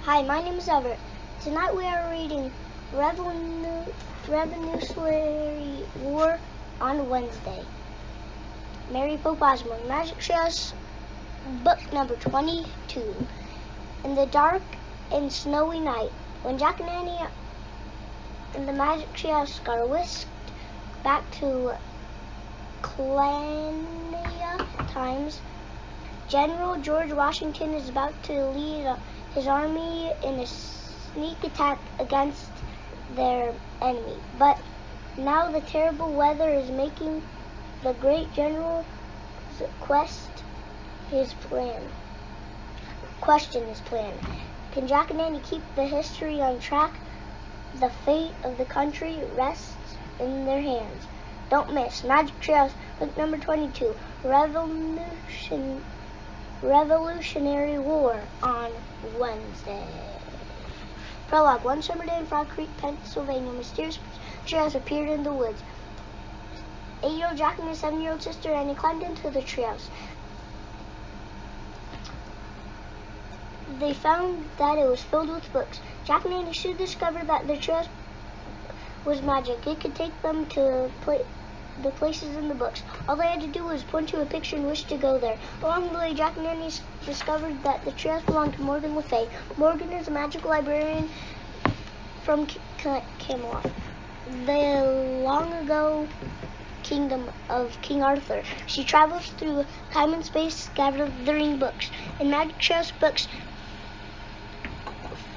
Hi, my name is Everett. Tonight we are reading Revolutionary War on Wednesday. Mary Pope Osborne, Magic Chess, book number 22. In the dark and snowy night, when Jack and Annie and the Magic Chess are whisked back to Clania times, General George Washington is about to lead his army in a sneak attack against their enemy. But now the terrible weather is making the great general question his plan. Can Jack and Annie keep the history on track? The fate of the country rests in their hands. Don't miss Magic Chess, book number 22, Revolutionary War on Wednesday. Prologue. One summer day in Frog Creek, Pennsylvania, mysterious treehouse appeared in the woods. 8-year-old Jack and his 7-year-old sister Annie climbed into the treehouse. They found that it was filled with books. Jack and Annie soon discovered that their treehouse was magic. It could take them to the places in the books. All they had to do was point to a picture and wish to go there. Along the way, Jack and Annie discovered that the treehouse belonged to Morgan Le Fay. Morgan is a magical librarian from Camelot, the long-ago kingdom of King Arthur. She travels through time and space, gathering books. In Magic Chess books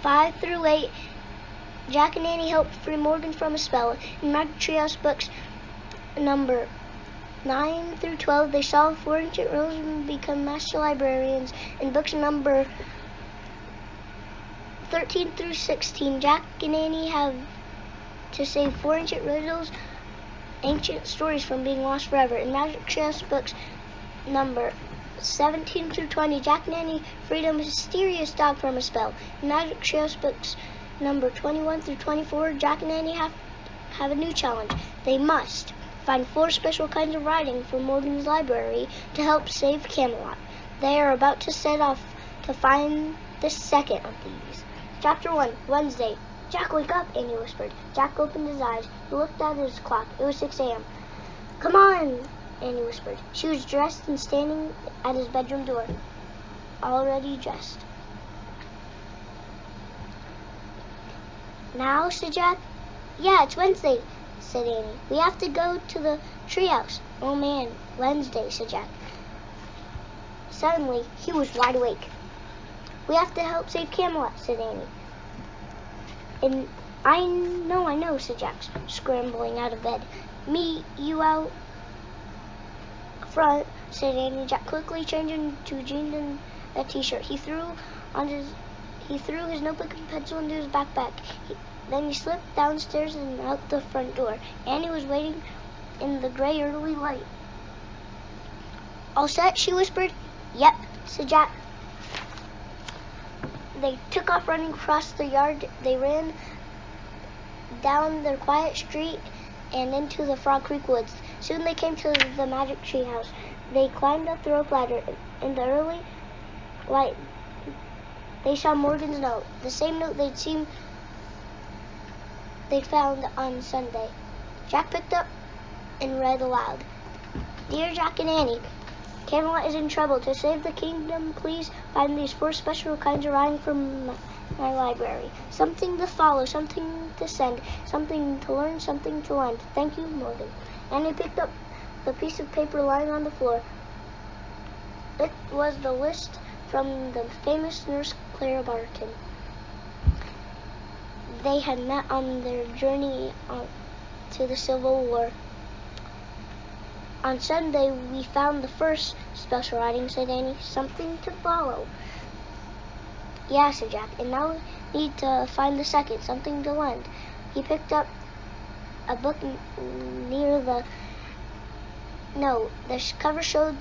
5 through 8, Jack and Annie helped free Morgan from a spell. In Magic Treehouse books number 9 through 12, they solve 4 ancient riddles and become master librarians. In books number 13 through 16, Jack and Annie have to save 4 ancient riddles, ancient stories from being lost forever. In Magic Chess books number 17 through 20, Jack and Annie freed a mysterious dog from a spell. In Magic Chess books number 21 through 24, Jack and Annie have a new challenge. They must find 4 special kinds of writing from Morgan's library to help save Camelot. They are about to set off to find the second of these. Chapter 1, Wednesday. Jack, wake up, Annie whispered. Jack opened his eyes. He looked at his clock. It was 6 a.m. Come on, Annie whispered. She was dressed and standing at his bedroom door, already dressed. Now, said Jack. Yeah, it's Wednesday, said Annie. We have to go to the treehouse. Oh man, Wednesday, said Jack. Suddenly, he was wide awake. We have to help save Camelot, said Annie. And I know, said Jack, scrambling out of bed. Meet you out front, said Annie. Jack quickly changed into jeans and a t-shirt. He threw his notebook and pencil into his backpack. Then he slipped downstairs and out the front door. Annie was waiting in the gray early light. All set, she whispered. Yep, said Jack. They took off running across the yard. They ran down their quiet street and into the Frog Creek woods. Soon they came to the Magic Treehouse. They climbed up the rope ladder. In the early light, they saw Morgan's note, the same note they'd found on Sunday. Jack picked up and read aloud. Dear Jack and Annie, Camelot is in trouble. To save the kingdom, please find these 4 special kinds of writing from my library. Something to follow, something to send, something to learn, something to lend. Thank you, Morgan. Annie picked up the piece of paper lying on the floor. It was the list from the famous nurse Clara Barton. They had met on their journey to the Civil War. On Sunday, we found the first special writing, said Annie. Something to follow. Yeah, said Jack. And now we need to find the second, something to lend. He picked up a book near the... No, the cover showed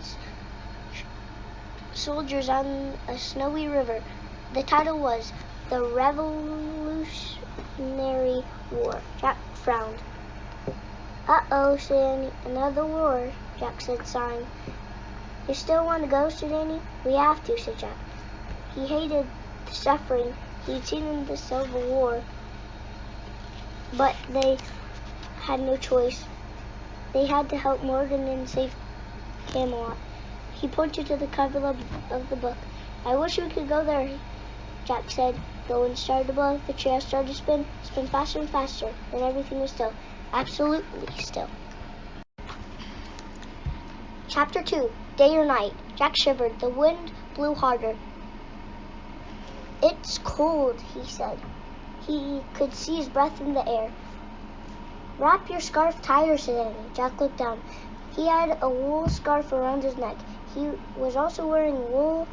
soldiers on a snowy river. The title was The Revolutionary War. Jack frowned. Uh-oh, said Annie. Another war, Jack said, sighing. You still want to go, said Annie. We have to, said Jack. He hated the suffering he'd seen in the Civil War, but they had no choice. They had to help Morgan and save Camelot. He pointed to the cover of the book. I wish we could go there, Jack said. The wind started to blow, the chair started to spin faster and faster, and everything was still, absolutely still. Chapter 2, Day or Night. Jack shivered. The wind blew harder. It's cold, he said. He could see his breath in the air. Wrap your scarf tighter, said Annie. Jack looked down. He had a wool scarf around his neck. He was also wearing wool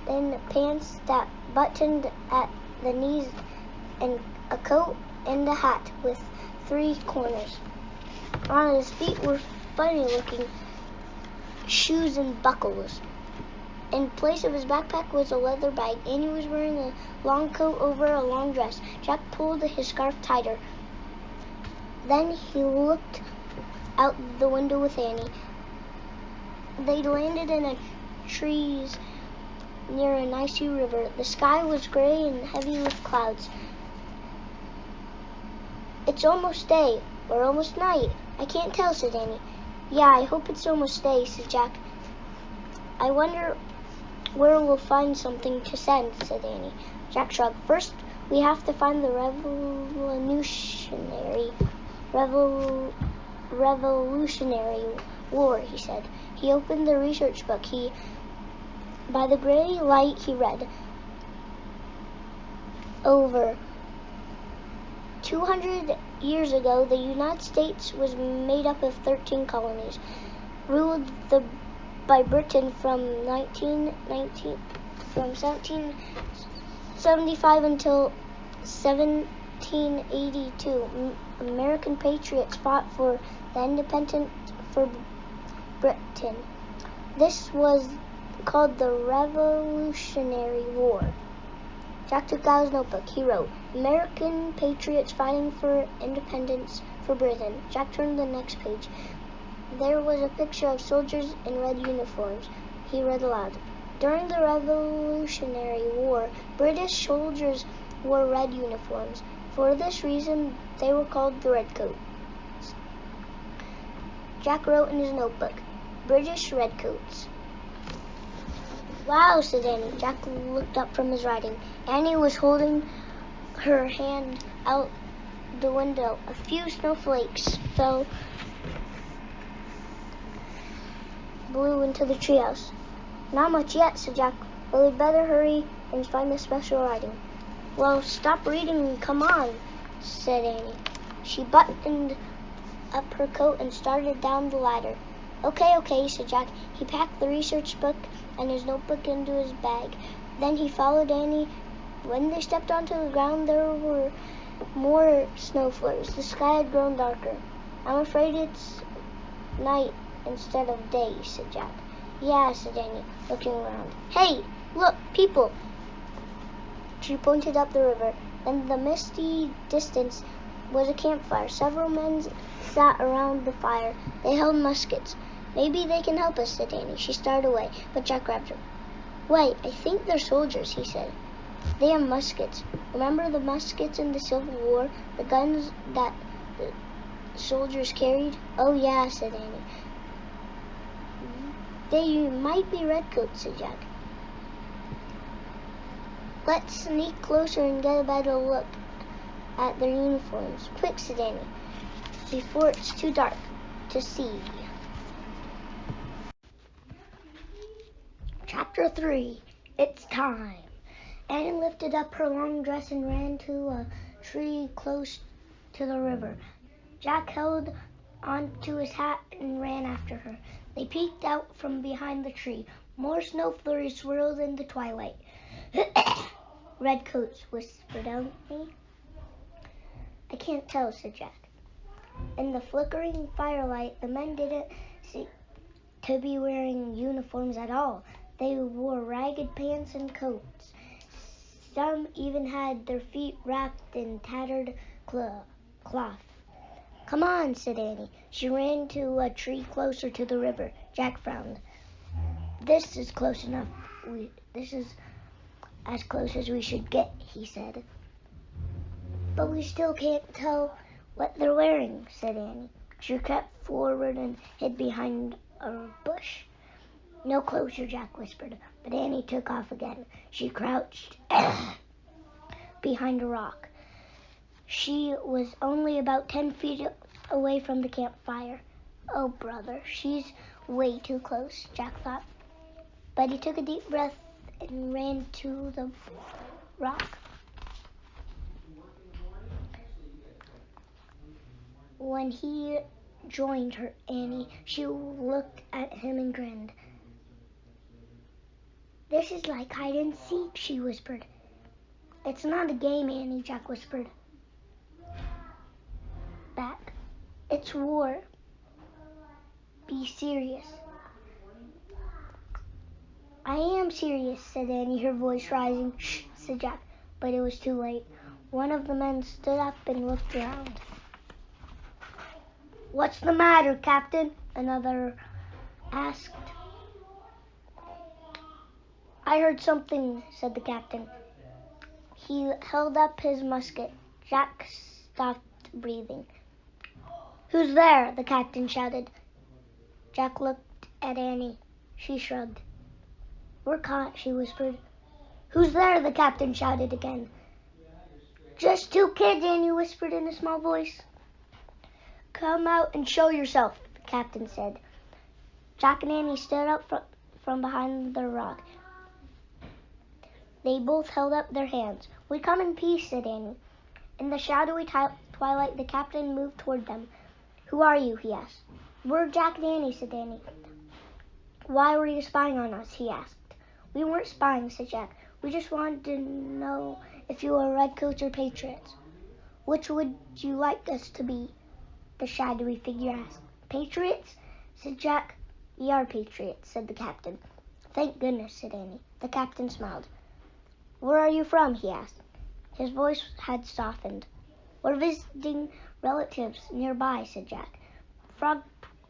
in pants that buttoned at the knees and a coat and a hat with 3 corners. On his feet were funny-looking shoes and buckles. In place of his backpack was a leather bag. Annie was wearing a long coat over a long dress. Jack pulled his scarf tighter. Then he looked out the window with Annie. They landed in a trees near an icy river. The sky was gray and heavy with clouds. It's almost day, or almost night. I can't tell, said Annie. Yeah, I hope it's almost day, said Jack. I wonder where we'll find something to send, said Annie. Jack shrugged. First, we have to find the Revolutionary War, he said. He opened the research book. By the gray light, he read. Over 200 years ago, the United States was made up of 13 colonies, ruled by Britain from 1775 until 1782. American patriots fought for the independence for Britain. This was called the Revolutionary War. Jack took out his notebook. He wrote, American patriots fighting for independence for Britain. Jack turned to the next page. There was a picture of soldiers in red uniforms. He read aloud. During the Revolutionary War, British soldiers wore red uniforms. For this reason, they were called the Redcoats. Jack wrote in his notebook, British Redcoats. Wow, said Annie. Jack looked up from his writing. Annie was holding her hand out the window. A few snowflakes blew into the treehouse. Not much yet, said Jack. Well, we'd better hurry and find the special writing. Well, stop reading and come on, said Annie. She buttoned up her coat and started down the ladder. Okay, said Jack. He packed the research book and his notebook into his bag. Then he followed Annie. When they stepped onto the ground, there were more snow flurries. The sky had grown darker. I'm afraid it's night instead of day, said Jack. Yeah, said Annie, looking around. Hey, look, people! She pointed up the river. In the misty distance was a campfire. Several men sat around the fire. They held muskets. Maybe they can help us, said Annie. She started away, but Jack grabbed her. Wait, I think they're soldiers, he said. They have muskets. Remember the muskets in the Civil War? The guns that the soldiers carried? Oh, yeah, said Annie. They might be redcoats, said Jack. Let's sneak closer and get a better look at their uniforms. Quick, said Annie, before it's too dark to see. Chapter 3, It's Time. Annie lifted up her long dress and ran to a tree close to the river. Jack held onto his hat and ran after her. They peeked out from behind the tree. More snow flurries swirled in the twilight. Redcoats, whispered Annie. I can't tell, said Jack. In the flickering firelight, the men didn't seem to be wearing uniforms at all. They wore ragged pants and coats. Some even had their feet wrapped in tattered cloth. Come on, said Annie. She ran to a tree closer to the river. Jack frowned. This is close enough. as close as we should get, he said. But we still can't tell what they're wearing, said Annie. She crept forward and hid behind a bush. No closer, Jack whispered, but Annie took off again. She crouched behind a rock. She was only about 10 feet away from the campfire. Oh, brother, she's way too close, Jack thought. But he took a deep breath and ran to the rock. When he joined her, Annie, she looked at him and grinned. This is like hide and seek, she whispered. It's not a game, Annie, Jack whispered back. It's war. Be serious. I am serious, said Annie, her voice rising. Shh, said Jack, but it was too late. One of the men stood up and looked around. What's the matter, Captain? Another asked. I heard something, said the captain. He held up his musket. Jack stopped breathing. Who's there? The captain shouted. Jack looked at Annie. She shrugged. We're caught, she whispered. Who's there? The captain shouted again. Just two kids, Annie whispered in a small voice. Come out and show yourself, the captain said. Jack and Annie stood up from behind the rock. They both held up their hands. We come in peace, said Annie. In the shadowy twilight, the captain moved toward them. Who are you? He asked. We're Jack and Annie, said Annie. Why were you spying on us? He asked. We weren't spying, said Jack. We just wanted to know if you were redcoats or patriots. Which would you like us to be? The shadowy figure asked. Patriots? Said Jack. We are patriots, said the captain. Thank goodness, said Annie. The captain smiled. Where are you from? He asked. His voice had softened. We're visiting relatives nearby, said Jack. Frog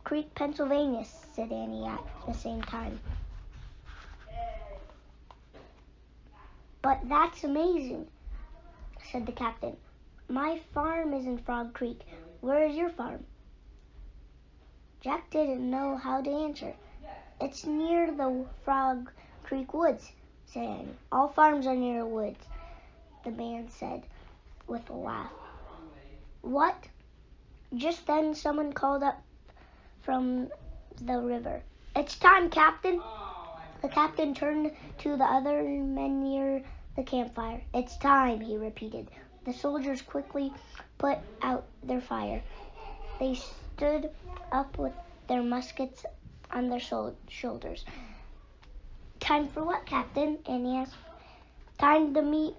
Creek, Pennsylvania, said Annie at the same time. But that's amazing, said the captain. My farm is in Frog Creek. Where is your farm? Jack didn't know how to answer. It's near the Frog Creek woods, said Annie. All farms are near woods, the man said with a laugh. What? Just then someone called up from the river. It's time, Captain. The captain turned to the other men near the campfire. It's time, he repeated. The soldiers quickly put out their fire. They stood up with their muskets on their shoulders. Time for what, Captain? Annie asked. Time to meet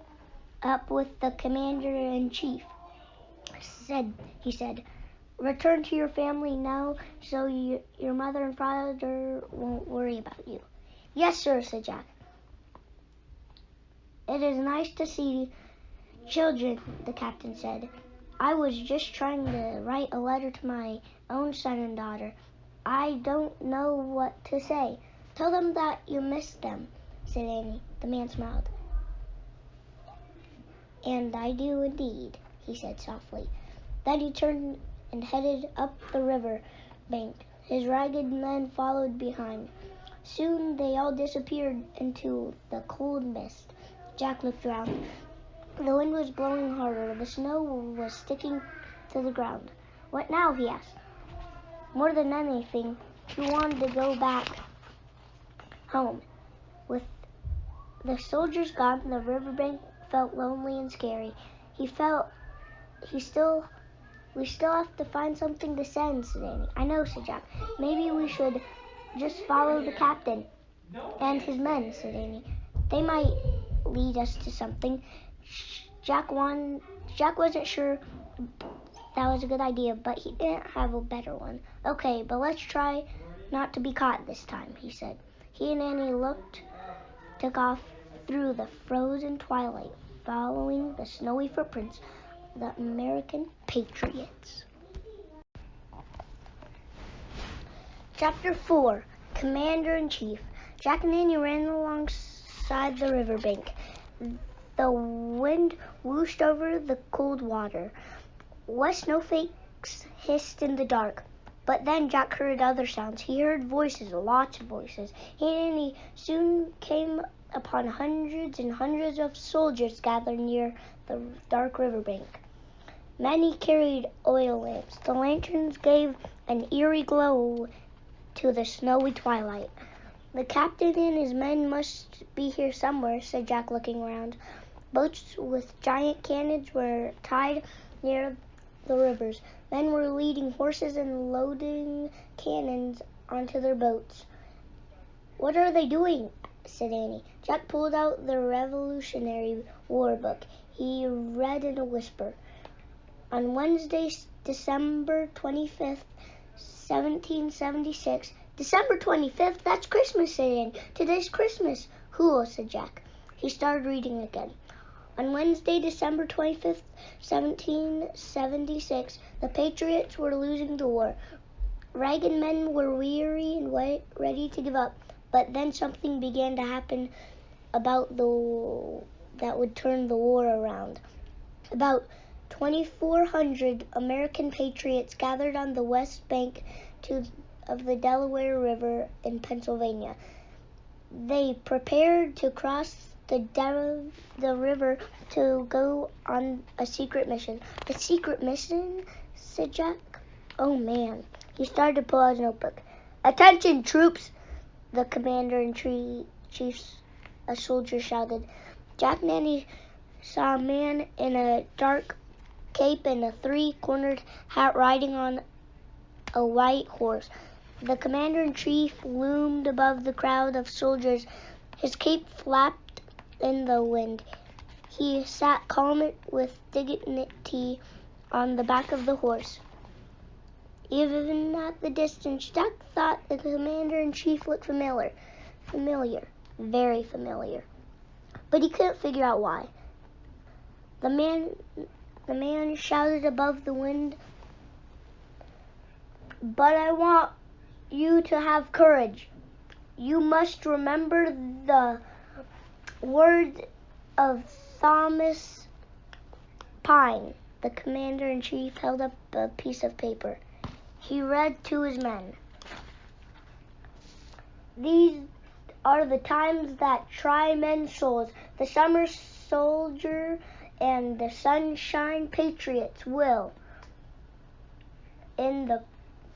up with the commander-in-chief, he said. Return to your family now so your mother and father won't worry about you. Yes, sir, said Jack. It is nice to see children, the captain said. I was just trying to write a letter to my own son and daughter. I don't know what to say. Tell them that you miss them, said Annie. The man smiled. And I do indeed, he said softly. Then he turned and headed up the river bank. His ragged men followed behind. Soon they all disappeared into the cold mist. Jack looked around. The wind was blowing harder. The snow was sticking to the ground. What now? He asked. More than anything, he wanted to go back home. With the soldiers gone, the riverbank felt lonely and scary. We still have to find something to send, said Annie. I know, said Jack. Maybe we should just follow the captain and his men, said Annie. They might lead us to something. Jack wasn't sure that was a good idea, but he didn't have a better one. Okay, but let's try not to be caught this time, he said. He and Annie took off through the frozen twilight, following the snowy footprints of the American patriots. Chapter 4, Commander-in-Chief. Jack and Annie ran alongside the riverbank. The wind whooshed over the cold water. Wet snowflakes hissed in the dark. But then Jack heard other sounds. He heard voices, lots of voices. And he soon came upon hundreds and hundreds of soldiers gathered near the dark riverbank. Many carried oil lamps. The lanterns gave an eerie glow to the snowy twilight. The captain and his men must be here somewhere, said Jack, looking around. Boats with giant cannons were tied near the rivers. Men were leading horses and loading cannons onto their boats. What are they doing? Said Annie. Jack pulled out the Revolutionary War book. He read in a whisper. On Wednesday, December 25th, 1776. December 25th? That's Christmas, said Annie. Today's Christmas. Who? Said Jack. He started reading again. On Wednesday, December 25th, 1776, the Patriots were losing the war. Ragged men were weary and ready to give up. But then something began to happen that would turn the war around. About 2,400 American patriots gathered on the west bank of the Delaware River in Pennsylvania. They prepared to cross the river to go on a secret mission. A secret mission? Said Jack. Oh man. He started to pull out his notebook. Attention, troops! The commander-in-chief, a soldier, shouted. Jack and Annie saw a man in a dark cape and a three-cornered hat riding on a white horse. The commander-in-chief loomed above the crowd of soldiers. His cape flapped in the wind. He sat calm with dignity on the back of the horse. Even at the distance, Jack thought the commander-in-chief looked familiar, very familiar. But he couldn't figure out why. The man shouted above the wind, "But I want you to have courage. You must remember the words of Thomas Paine." The commander-in-chief held up a piece of paper. He read to his men. These are the times that try men's souls. The summer soldier and the sunshine patriots will, in the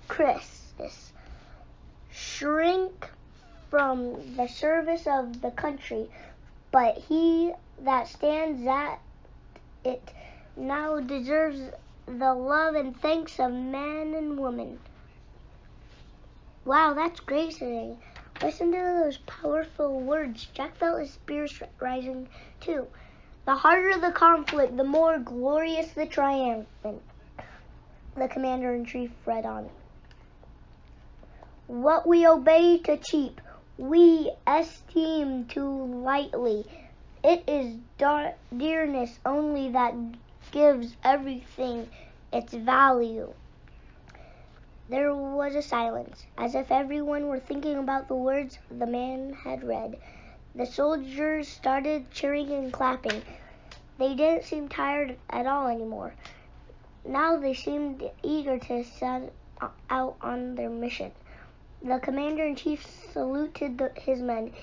crisis, shrink from the service of the country, but he that stands at it now deserves the love and thanks of men and women. Wow, that's great, said Annie. Listen to those powerful words. Jack felt his spirits rising too. The harder the conflict, the more glorious the triumphant. The commander-in-chief read on. What we obey to cheap, we esteem too lightly. It is dearness only that gives everything its value. There was a silence, as if everyone were thinking about the words the man had read. The soldiers started cheering and clapping. They didn't seem tired at all anymore. Now they seemed eager to set out on their mission. The commander-in-chief saluted his men.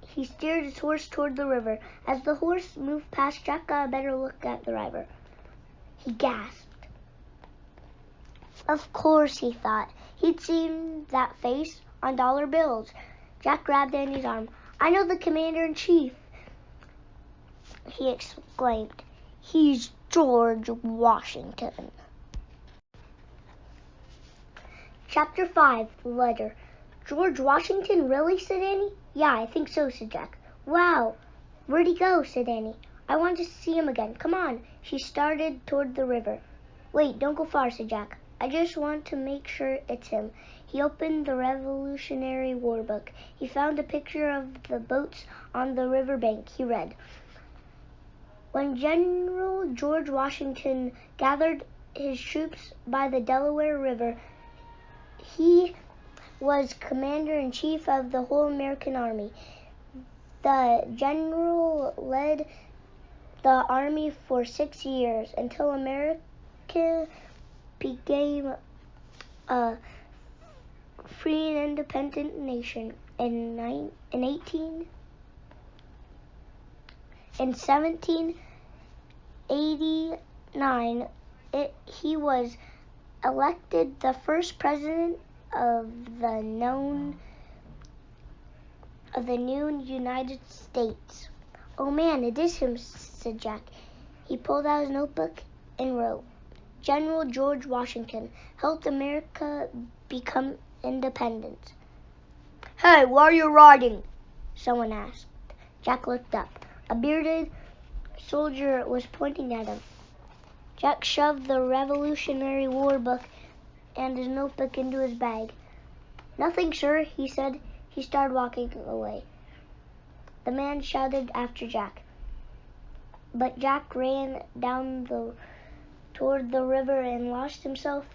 He steered his horse toward the river. As the horse moved past, Jack got a better look at the river. He gasped. Of course, he thought. He'd seen that face on dollar bills. Jack grabbed Annie's arm. I know the commander-in-chief, he exclaimed. He's George Washington. Chapter 5, Letter. George Washington, really? Said Annie. Yeah, I think so, said Jack. Wow, where'd he go? Said Annie. I want to see him again. Come on. She started toward the river. Wait, don't go far, said Jack. I just want to make sure it's him. He opened the Revolutionary War book. He found a picture of the boats on the riverbank. He read, when General George Washington gathered his troops by the Delaware River, he was commander-in-chief of the whole American army. The general led the army for 6 years until America became a free and independent nation. In 1789, he was elected the first president of the new United States. "Oh man, it is him," said Jack. He pulled out his notebook and wrote, "General George Washington helped America become independent." "Hey, what are you writing?" someone asked. Jack looked up. A bearded soldier was pointing at him. Jack shoved the Revolutionary War book and his notebook into his bag. "Nothing, sir," he said. He started walking away. The man shouted after Jack, but Jack ran down toward the river and lost himself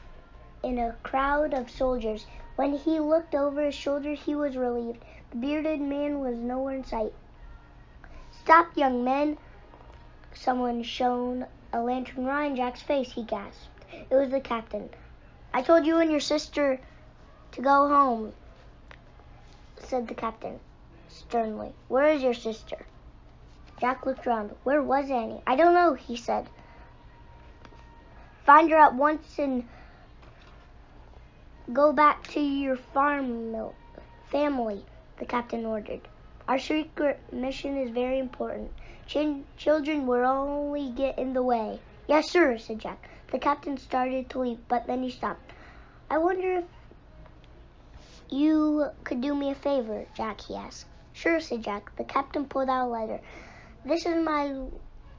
in a crowd of soldiers. When he looked over his shoulder, he was relieved. The bearded man was nowhere in sight. "Stop, young men!" Someone shone a lantern right in Jack's face. He gasped. It was the captain. "I told you and your sister to go home," said the captain sternly. "Where is your sister?" Jack looked around. Where was Annie? "I don't know," he said. "Find her at once and go back to your family," the captain ordered. "Our secret mission is very important. Children will only get in the way." "Yes, sir," said Jack. The captain started to leave, but then he stopped. "I wonder if you could do me a favor, Jack," he asked. "Sure," said Jack. The captain pulled out a letter. "This is my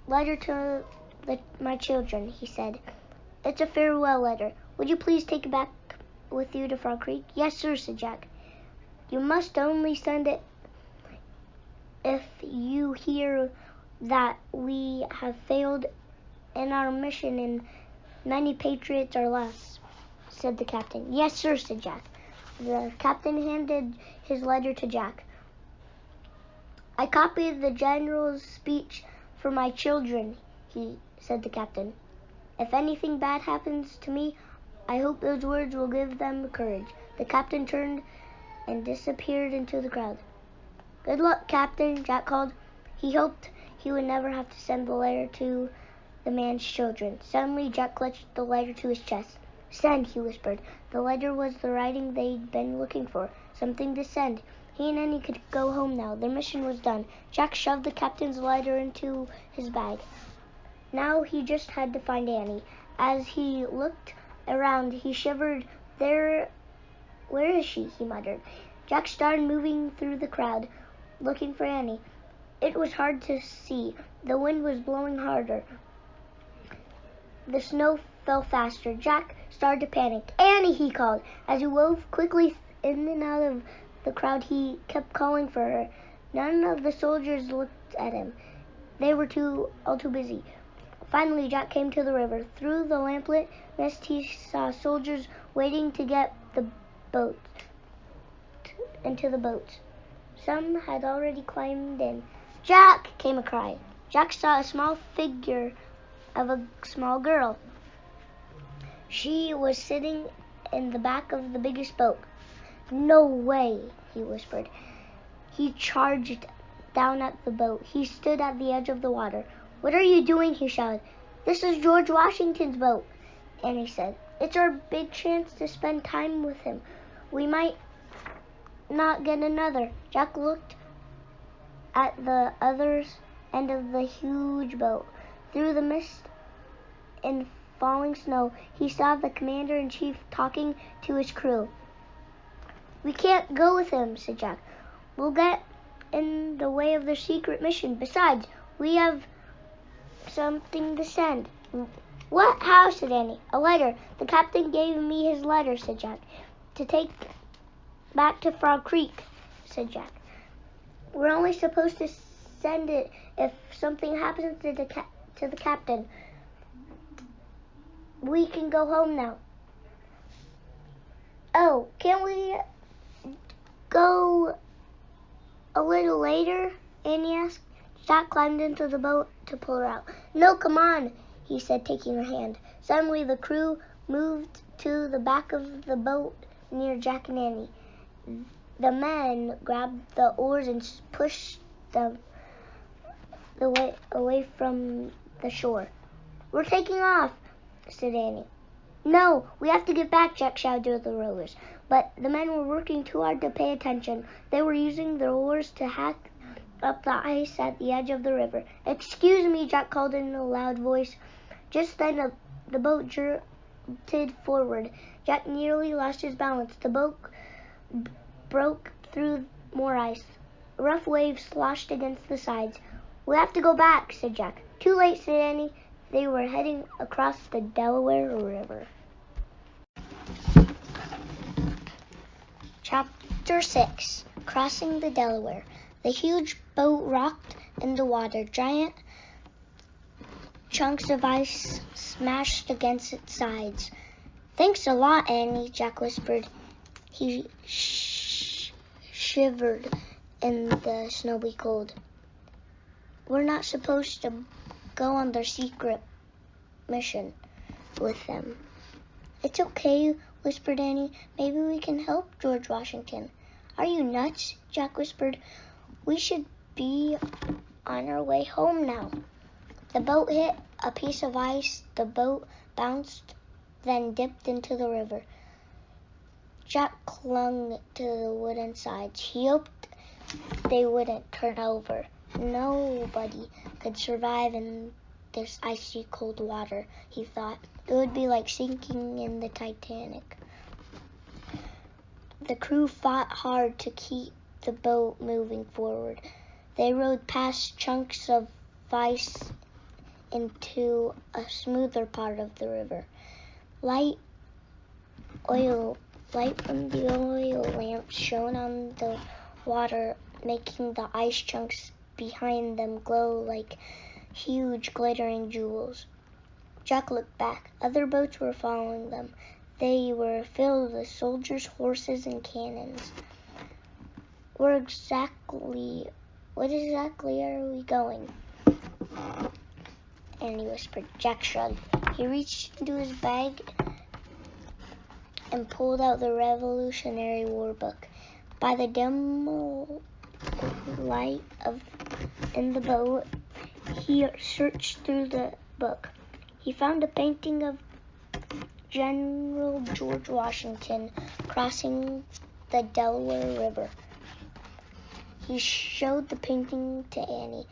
letter to my children," he said. "It's a farewell letter. Would you please take it back with you to Frog Creek?" "Yes, sir," said Jack. "You must only send it if you hear that we have failed in our mission and 90 patriots or less," said the captain. "Yes, sir," said Jack. The captain handed his letter to Jack. "I copied the general's speech for my children," said the captain. "If anything bad happens to me, I hope those words will give them courage." The captain turned and disappeared into the crowd. "Good luck, Captain," Jack called. He hoped he would never have to send the letter to the man's children. Suddenly, Jack clutched the letter to his chest. "Send," he whispered. The letter was the writing they'd been looking for. Something to send. He and Annie could go home now. Their mission was done. Jack shoved the captain's letter into his bag. Now he just had to find Annie. As he looked around, he shivered. "Where is she?" he muttered. Jack started moving through the crowd, looking for Annie. It was hard to see. The wind was blowing harder. The snow fell faster. Jack started to panic. "Annie!" he called. As he wove quickly in and out of the crowd, he kept calling for her. None of the soldiers looked at him. They were all too busy. Finally, Jack came to the river. Through the lamplit mist, he saw soldiers waiting to get into the boats. Some had already climbed in. "Jack!" came a cry. Jack saw a small figure of a small girl. She was sitting in the back of the biggest boat. "No way," he whispered. He charged down at the boat. He stood at the edge of the water. "What are you doing?" he shouted. "This is George Washington's boat," Annie said. "It's our big chance to spend time with him. We might not get another." Jack looked at the other end of the huge boat. Through the mist and falling snow, he saw the commander-in-chief talking to his crew. "We can't go with him," said Jack. "We'll get in the way of their secret mission. Besides, we have something to send." "What? How?" said Annie. "A letter. The captain gave me his letter," said Jack. "To take back to Frog Creek," said Jack. "We're only supposed to send it if something happens to the captain. We can go home now." "Oh, can't we go a little later?" Annie asked. Jack climbed into the boat to pull her out. No, come on, he said, taking her hand. Suddenly the crew moved to the back of the boat near Jack and Annie. The men grabbed the oars and pushed them away from the shore. We're taking off, said Annie. No, we have to get back, Jack shouted to the rowers. But the men were working too hard to pay attention. They were using their oars to hack up the ice at the edge of the river. Excuse me, Jack called in a loud voice. Just then the boat jerked forward. Jack nearly lost his balance. The boat broke through more ice. Rough waves sloshed against the sides. We have to go back, said Jack. Too late, said Annie. They were heading across the Delaware River. Chapter 6. Crossing the Delaware. The huge boat rocked in the water. Giant chunks of ice smashed against its sides. Thanks a lot, Annie, Jack whispered. He shivered in the snowy cold. We're not supposed to go on their secret mission with them. It's okay, whispered Annie. Maybe we can help George Washington. Are you nuts? Jack whispered. We should be on our way home now. The boat hit a piece of ice. The boat bounced, then dipped into the river. Jack clung to the wooden sides. He hoped they wouldn't turn over. Nobody could survive in this icy cold water, he thought. It would be like sinking in the Titanic. The crew fought hard to keep the boat moving forward. They rowed past chunks of ice into a smoother part of the river. Light from the oil lamps shone on the water, making the ice chunks behind them glow like huge glittering jewels. Jack looked back. Other boats were following them. They were filled with soldiers, horses, and cannons. What exactly are we going? Annie whispered. Jack shrugged. He reached into his bag and pulled out the Revolutionary War book. By the dim light in the boat, he searched through the book. He found a painting of General George Washington crossing the Delaware River. He showed the painting to Annie.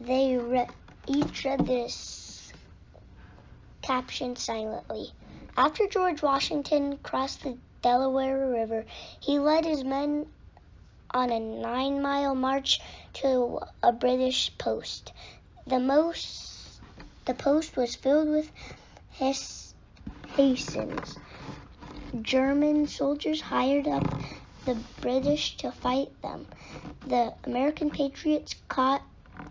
They each read this caption silently. After George Washington crossed the Delaware River, he led his men on a 9-mile march to a British post. The post was filled with Hessians. German soldiers hired up the British to fight them. The American patriots caught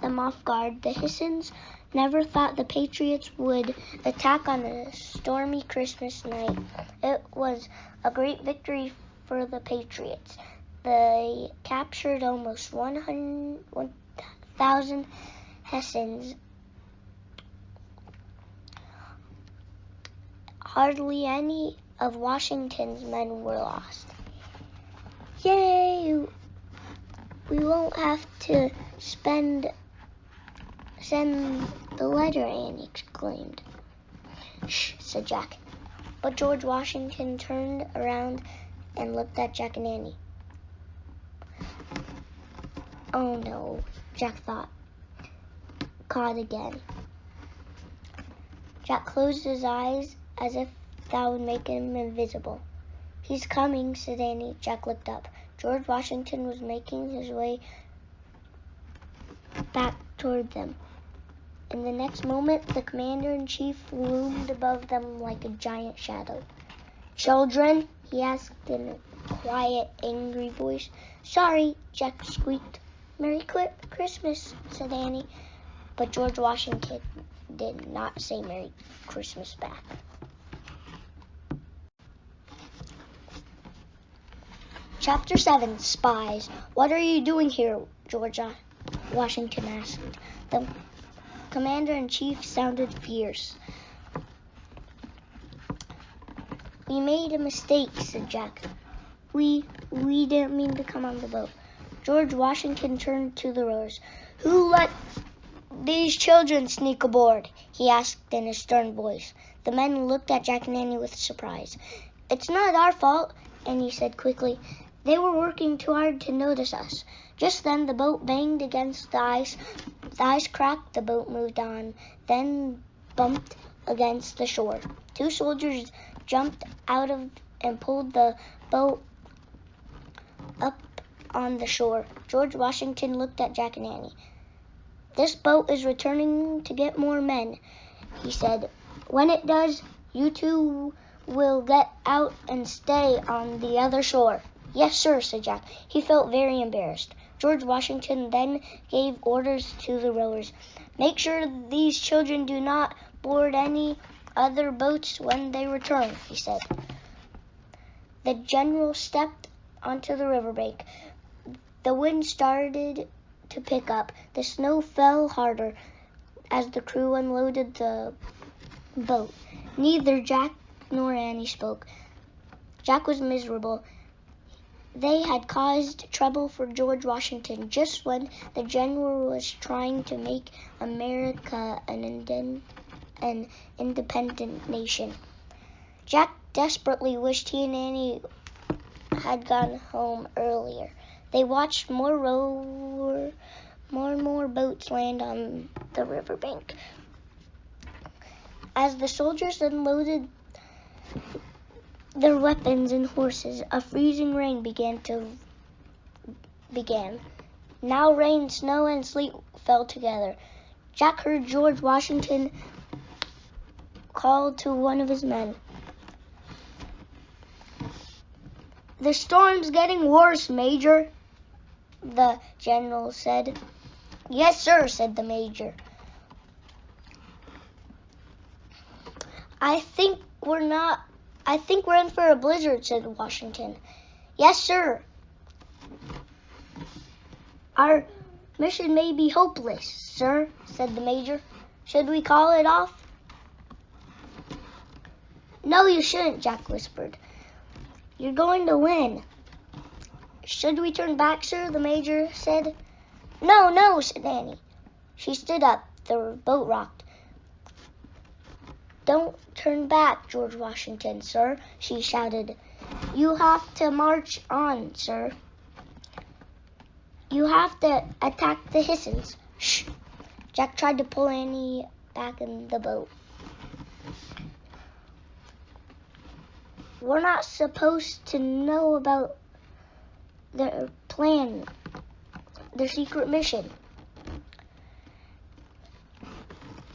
them off guard. The Hessians never thought the patriots would attack on a stormy Christmas night. It was a great victory for the patriots. They captured almost 1,000 Hessians. Hardly any of Washington's men were lost. Yay! We won't have to send the letter, Annie exclaimed. Shh, said Jack. But George Washington turned around and looked at Jack and Annie. Oh no, Jack thought. Caught again. Jack closed his eyes as if that would make him invisible. He's coming, said Annie. Jack looked up. George Washington was making his way back toward them. In the next moment, the commander-in-chief loomed above them like a giant shadow. Children? He asked in a quiet, angry voice. Sorry, Jack squeaked. Merry Christmas, said Annie. But George Washington did not say Merry Christmas back. Chapter 7, Spies. What are you doing here? George Washington asked. The commander-in-chief sounded fierce. "We made a mistake," said Jack. We didn't mean to come on the boat." George Washington turned to the rowers. "Who let these children sneak aboard?" he asked in a stern voice. The men looked at Jack and Annie with surprise. "It's not our fault," Annie said quickly. "They were working too hard to notice us." Just then the boat banged against the ice. The ice cracked, the boat moved on, then bumped against the shore. Two soldiers jumped out of and pulled the boat up on the shore. George Washington looked at Jack and Annie. "This boat is returning to get more men," he said. "When it does, you two will get out and stay on the other shore." "Yes, sir," said Jack. He felt very embarrassed. George Washington then gave orders to the rowers. "Make sure these children do not board any other boats when they return," he said. The general stepped onto the riverbank. The wind started to pick up. The snow fell harder as the crew unloaded the boat. Neither Jack nor Annie spoke. Jack was miserable. They had caused trouble for George Washington just when the general was trying to make America an independent nation. Jack desperately wished he and Annie had gone home earlier. They watched more and more boats land on the riverbank. As the soldiers unloaded their weapons and horses, a freezing rain began. Now rain, snow, and sleet fell together. Jack heard George Washington call to one of his men. "The storm's getting worse, Major," the general said. "Yes, sir," said the major. I think we're in for a blizzard," said Washington. "Yes, sir. Our mission may be hopeless, sir," said the major. "Should we call it off?" "No, you shouldn't," Jack whispered. "You're going to win." "Should we turn back, sir?" the major said. No, said Annie. She stood up. The boat rocked. "Don't turn back, George Washington, sir," she shouted. "You have to march on, sir. You have to attack the Hessians." "Shh!" Jack tried to pull Annie back in the boat. "We're not supposed to know about their plan, their secret mission."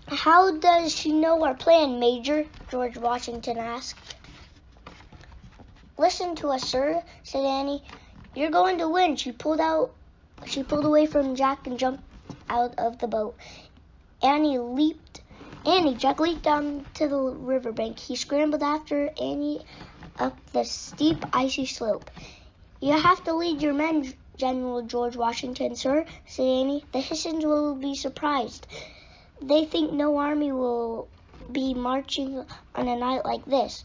"How does she know our plan, Major?" George Washington asked. "Listen to us, sir," said Annie. "You're going to win." She pulled away from Jack and jumped out of the boat. Jack leaped onto the riverbank. He scrambled after Annie up the steep, icy slope. "You have to lead your men, General George Washington, sir," said Annie. "The Hessians will be surprised. They think no army will be marching on a night like this."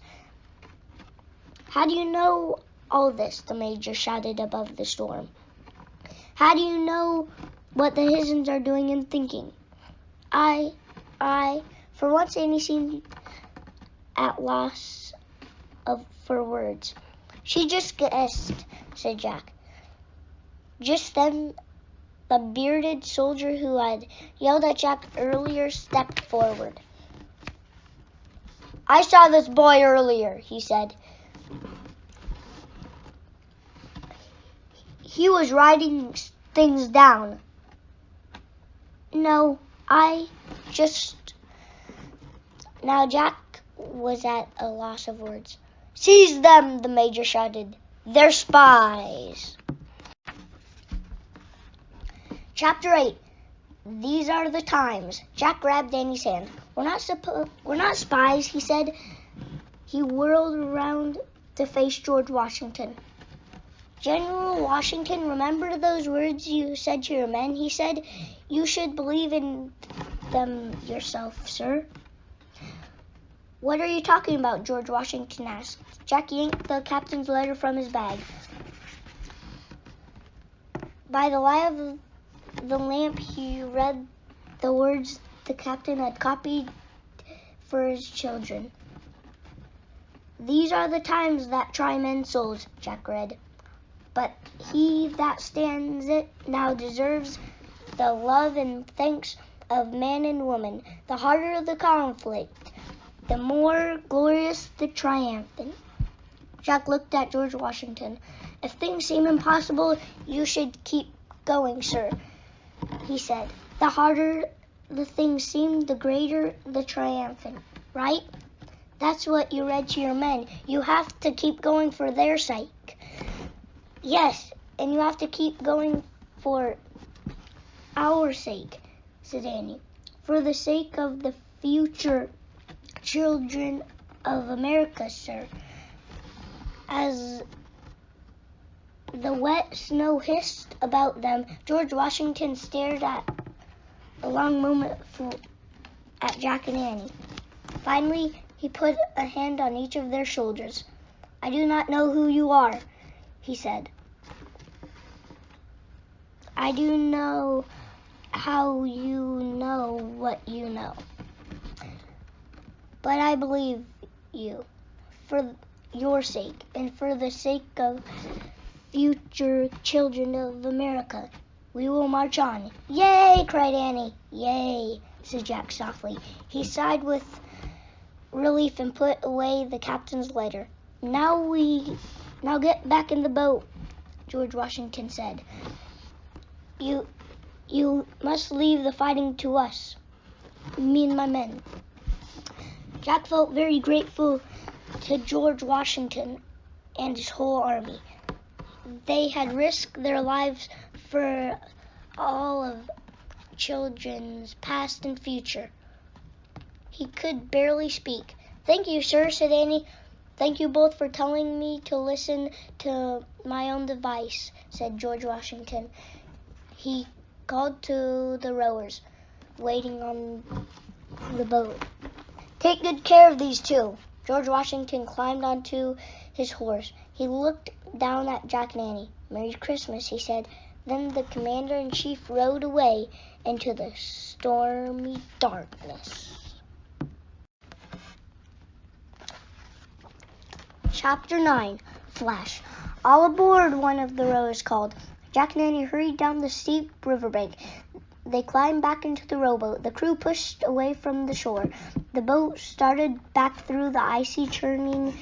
"How do you know all this?" the major shouted above the storm. "How do you know what the Hessians are doing and thinking?" For once Annie seemed at loss for words. "She just guessed," said Jack. Just then the bearded soldier who had yelled at Jack earlier stepped forward. "I saw this boy earlier," he said. "He was writing things down." "No, Now Jack was at a loss of words. "Seize them!" the major shouted. "They're spies." Chapter 8. These are the times. Jack grabbed Annie's hand. We're not spies," he said. He whirled around to face George Washington. General Washington, remember those words you said to your men? He said, you should believe in them yourself, sir. What are you talking about? George Washington asked. Jack yanked the captain's letter from his bag. By the light of the lamp, he read the words the captain had copied for his children. These are the times that try men's souls, Jack read. But he that stands it now deserves the love and thanks of man and woman. The harder the conflict, the more glorious the triumphant. Jack looked at George Washington. If things seem impossible, you should keep going, sir, he said. The harder the things seem, the greater the triumphant, right? That's what you read to your men. You have to keep going for their sake. Yes, and you have to keep going for our sake, said Annie. For the sake of the future children of America, sir. As the wet snow hissed about them, George Washington stared at a long moment at Jack and Annie. Finally, he put a hand on each of their shoulders. I do not know who you are, he said. I do know how you know what you know. But I believe you, for your sake, and for the sake of future children of America. We will march on. Yay, cried Annie. Yay, said Jack softly. He sighed with relief and put away the captain's letter. Now get back in the boat, George Washington said. You must leave the fighting to us, me and my men. Jack felt very grateful to George Washington and his whole army. They had risked their lives for all of children's past and future. He could barely speak. Thank you, sir, said Annie. Thank you both for telling me to listen to my own device, said George Washington. He called to the rowers waiting on the boat. Take good care of these two. George Washington climbed onto his horse. He looked down at Jack and Annie. Merry Christmas, he said. Then the commander-in-chief rode away into the stormy darkness. Chapter 9, Flash. All aboard, one of the rowers called. Jack and Annie hurried down the steep riverbank. They climbed back into the rowboat. The crew pushed away from the shore. The boat started back through the icy, churning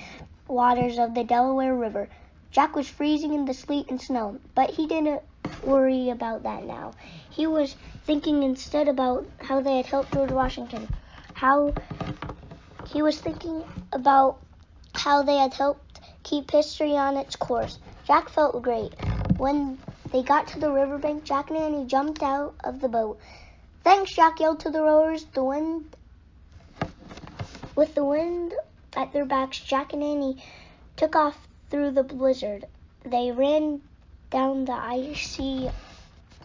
waters of the Delaware River. Jack was freezing in the sleet and snow, but he didn't worry about that now. He was thinking instead about how they had helped George Washington. He was thinking about how they had helped keep history on its course. Jack felt great. When they got to the riverbank, Jack and Annie jumped out of the boat. Thanks, Jack yelled to the rowers. With the wind at their backs, Jack and Annie took off through the blizzard. They ran down the icy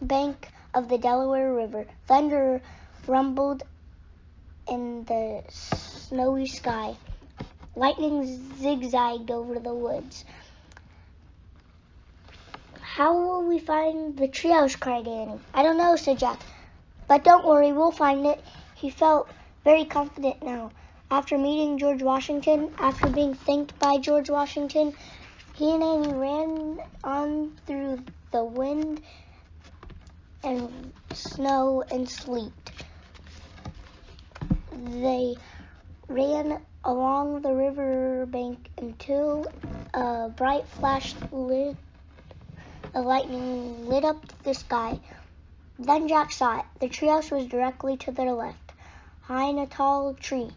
bank of the Delaware River. Thunder rumbled in the snowy sky. Lightning zigzagged over the woods. How will we find the treehouse? Cried Annie. I don't know, said Jack. But don't worry, we'll find it. He felt very confident now. After meeting George Washington, after being thanked by George Washington, he and Annie ran on through the wind and snow and sleet. They ran along the riverbank until a bright flash of lightning lit up the sky. Then Jack saw it. The treehouse was directly to their left, high in a tall tree,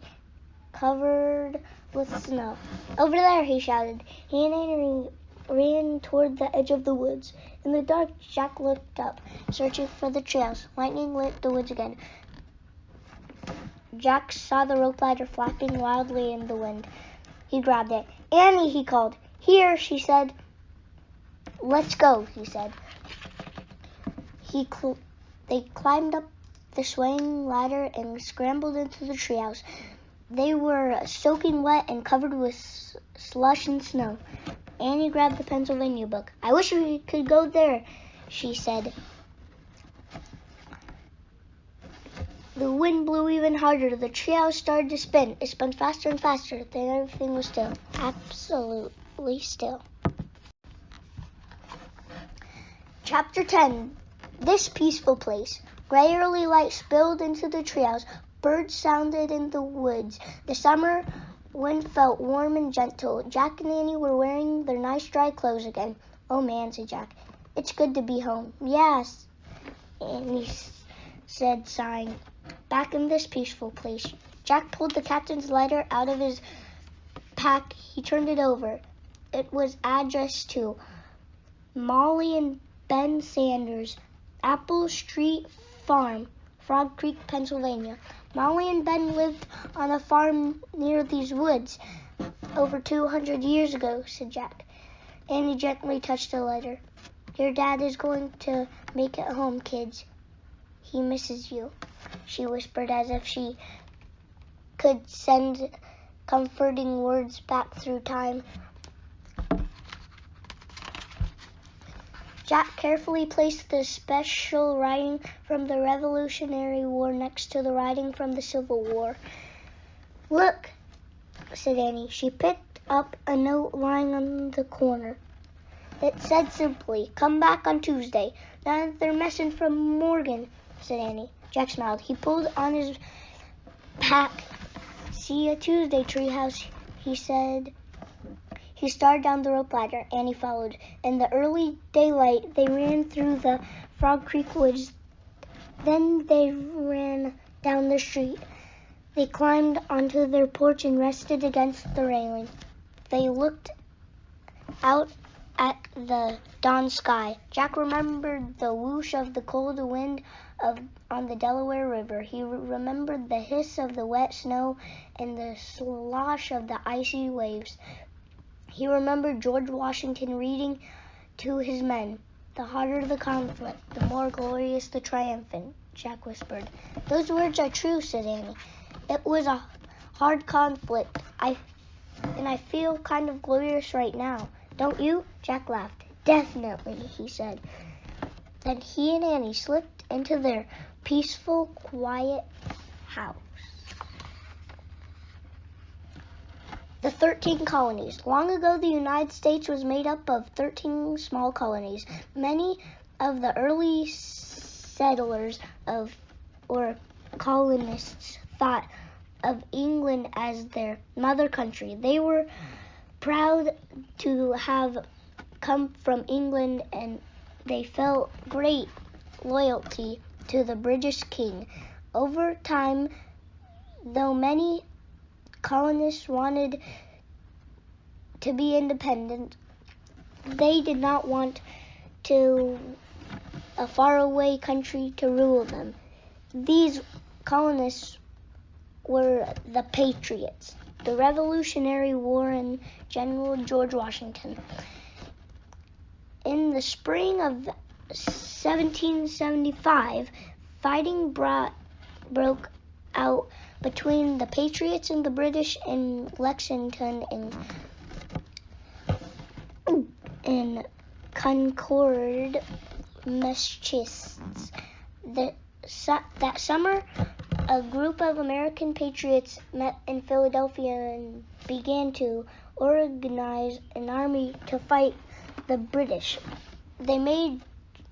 covered with snow. Over there, he shouted. He and Annie ran toward the edge of the woods. In the dark, Jack looked up, searching for the treehouse. Lightning lit the woods again. Jack saw the rope ladder flapping wildly in the wind. He grabbed it. Annie, he called. Here, she said. Let's go, he said. They climbed up the swaying ladder and scrambled into the treehouse. They were soaking wet and covered with slush and snow. Annie grabbed the Pennsylvania book. I wish we could go there, she said. The wind blew even harder. The treehouse started to spin. It spun faster and faster. Then everything was still. Absolutely still. Chapter 10. This peaceful place. Gray early light spilled into the treehouse. Birds sounded in the woods. The summer wind felt warm and gentle. Jack and Annie were wearing their nice dry clothes again. Oh man, said Jack. It's good to be home. Yes, Annie said, sighing. Back in this peaceful place. Jack pulled the captain's letter out of his pack. He turned it over. It was addressed to Molly and Ben Sanders, Apple Street Farm, Frog Creek, Pennsylvania. Molly and Ben lived on a farm near these woods over 200 years ago, said Jack. Annie gently touched the letter. Your dad is going to make it home, kids. He misses you, she whispered as if she could send comforting words back through time. Jack carefully placed the special writing from the Revolutionary War next to the writing from the Civil War. Look, said Annie. She picked up a note lying on the corner. It said simply, come back on Tuesday. Another message from Morgan, said Annie. Jack smiled. He pulled on his pack. See you Tuesday, Treehouse, he said. He started down the rope ladder. Annie followed. In the early daylight, they ran through the Frog Creek woods. Then they ran down the street. They climbed onto their porch and rested against the railing. They looked out at the dawn sky. Jack remembered the whoosh of the cold wind on the Delaware River. He remembered the hiss of the wet snow and the slosh of the icy waves. He remembered George Washington reading to his men. The harder the conflict, the more glorious the triumphant, Jack whispered. Those words are true, said Annie. It was a hard conflict, and I feel kind of glorious right now. Don't you? Jack laughed. Definitely, he said. Then he and Annie slipped into their peaceful, quiet house. The 13 colonies. Long ago, the United States was made up of 13 small colonies. Many of the early settlers or colonists thought of England as their mother country. They were proud to have come from England, and they felt great loyalty to the British king. Over time, though many colonists wanted to be independent, they did not want a faraway country to rule them. These colonists were the Patriots, the Revolutionary War and General George Washington. In the spring of 1775, fighting broke out between the Patriots and the British in Lexington in Concord, Massachusetts. That summer, a group of American patriots met in Philadelphia and began to organize an army to fight the British. They made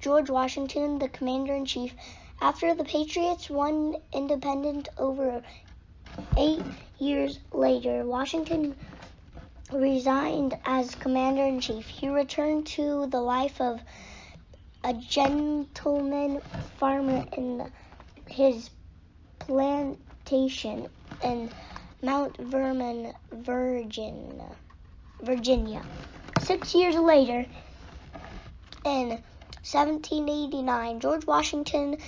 George Washington the commander-in-chief. After the Patriots won independence over 8 years later, Washington resigned as commander-in-chief. He returned to the life of a gentleman farmer in his plantation in Mount Vernon, Virginia. 6 years later, in 1789, George Washington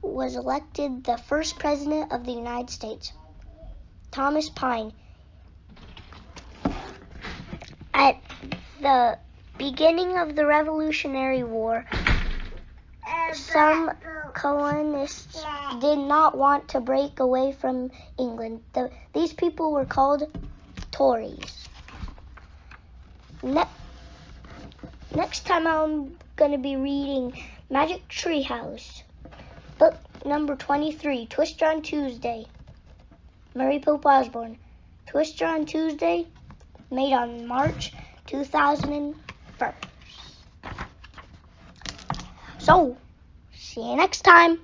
was elected the first president of the United States. Thomas Paine, at the beginning of the Revolutionary War, some colonists did not want to break away from England. These people were called Tories. Next time I'm going to be reading Magic Tree House, book number 23, Twister on Tuesday, Mary Pope Osborne. Twister on Tuesday, made on March 2001. So, see you next time.